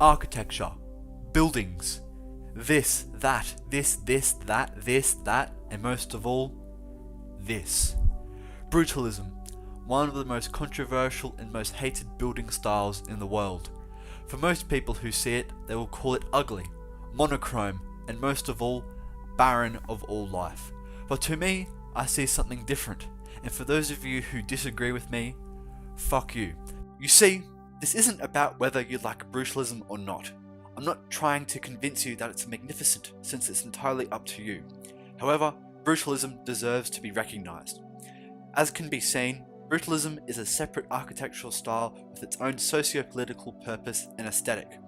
architecture, buildings, this, that, and most of all, this. Brutalism, one of the most controversial and most hated building styles in the world. For most people who see it, they will call it ugly, monochrome, and most of all, barren of all life. But to me, I see something different, and for those of you who disagree with me, fuck you. You see, this isn't about whether you like brutalism or not. I'm not trying to convince you that it's magnificent, since it's entirely up to you. However, brutalism deserves to be recognised. As can be seen, brutalism is a separate architectural style with its own socio-political purpose and aesthetic.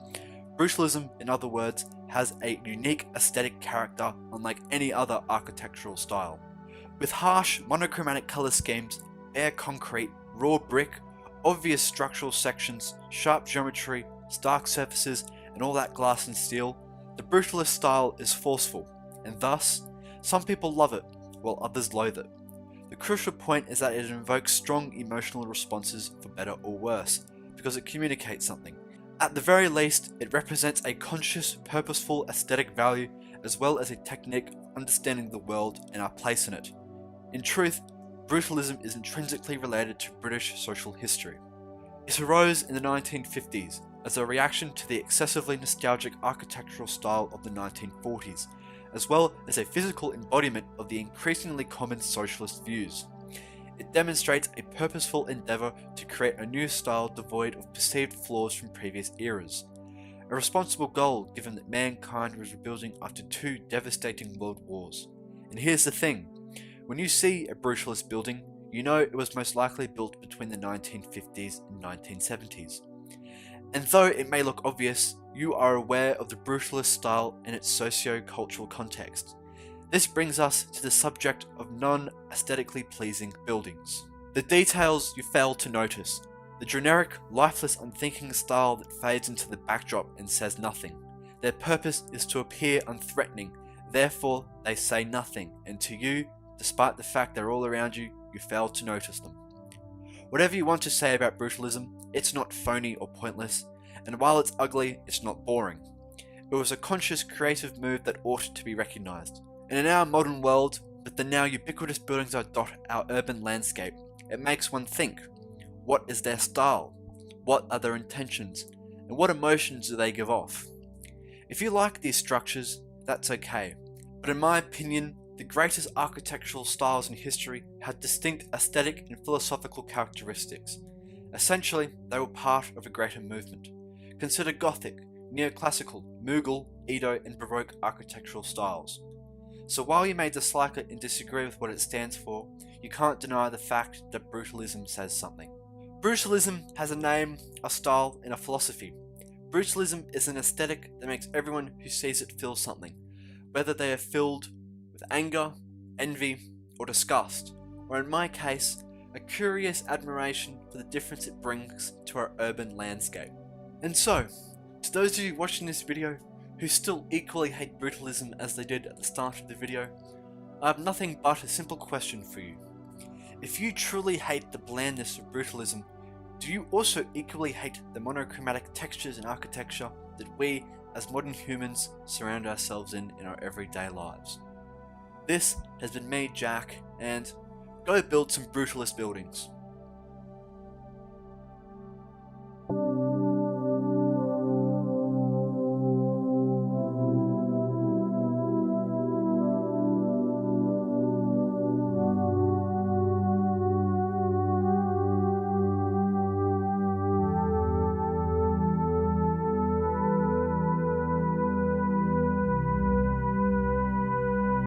Brutalism, in other words, has a unique aesthetic character unlike any other architectural style. With harsh, monochromatic colour schemes, bare concrete, raw brick, obvious structural sections, sharp geometry, stark surfaces, and all that glass and steel, the brutalist style is forceful, and thus, some people love it, while others loathe it. The crucial point is that it invokes strong emotional responses for better or worse, because it communicates something. At the very least, it represents a conscious, purposeful aesthetic value as well as a technique of understanding the world and our place in it. In truth, brutalism is intrinsically related to British social history. It arose in the 1950s as a reaction to the excessively nostalgic architectural style of the 1940s, as well as a physical embodiment of the increasingly common socialist views. It demonstrates a purposeful endeavour to create a new style devoid of perceived flaws from previous eras. A responsible goal given that mankind was rebuilding after two devastating world wars. And here's the thing, when you see a brutalist building, you know it was most likely built between the 1950s and 1970s. And though it may look obvious, you are aware of the brutalist style and its socio-cultural context. This brings us to the subject of non-aesthetically pleasing buildings. The details you fail to notice. The generic, lifeless, unthinking style that fades into the backdrop and says nothing. Their purpose is to appear unthreatening, therefore they say nothing, and to you, despite the fact they're all around you, you fail to notice them. Whatever you want to say about brutalism, it's not phony or pointless, and while it's ugly, it's not boring. It was a conscious, creative move that ought to be recognised. And in our modern world, with the now ubiquitous buildings that dot our urban landscape, it makes one think, what is their style? What are their intentions? And what emotions do they give off? If you like these structures, that's okay, but in my opinion, the greatest architectural styles in history had distinct aesthetic and philosophical characteristics. Essentially, they were part of a greater movement. Consider Gothic, Neoclassical, Mughal, Edo, and Baroque architectural styles. So while you may dislike it and disagree with what it stands for, you can't deny the fact that brutalism says something. Brutalism has a name, a style, and a philosophy. Brutalism is an aesthetic that makes everyone who sees it feel something, whether they are filled with anger, envy, or disgust, or in my case, a curious admiration for the difference it brings to our urban landscape. And so, to those of you watching this video who still equally hate brutalism as they did at the start of the video, I have nothing but a simple question for you. If you truly hate the blandness of brutalism, do you also equally hate the monochromatic textures and architecture that we, as modern humans, surround ourselves in our everyday lives? This has been me, Jack, and go build some brutalist buildings.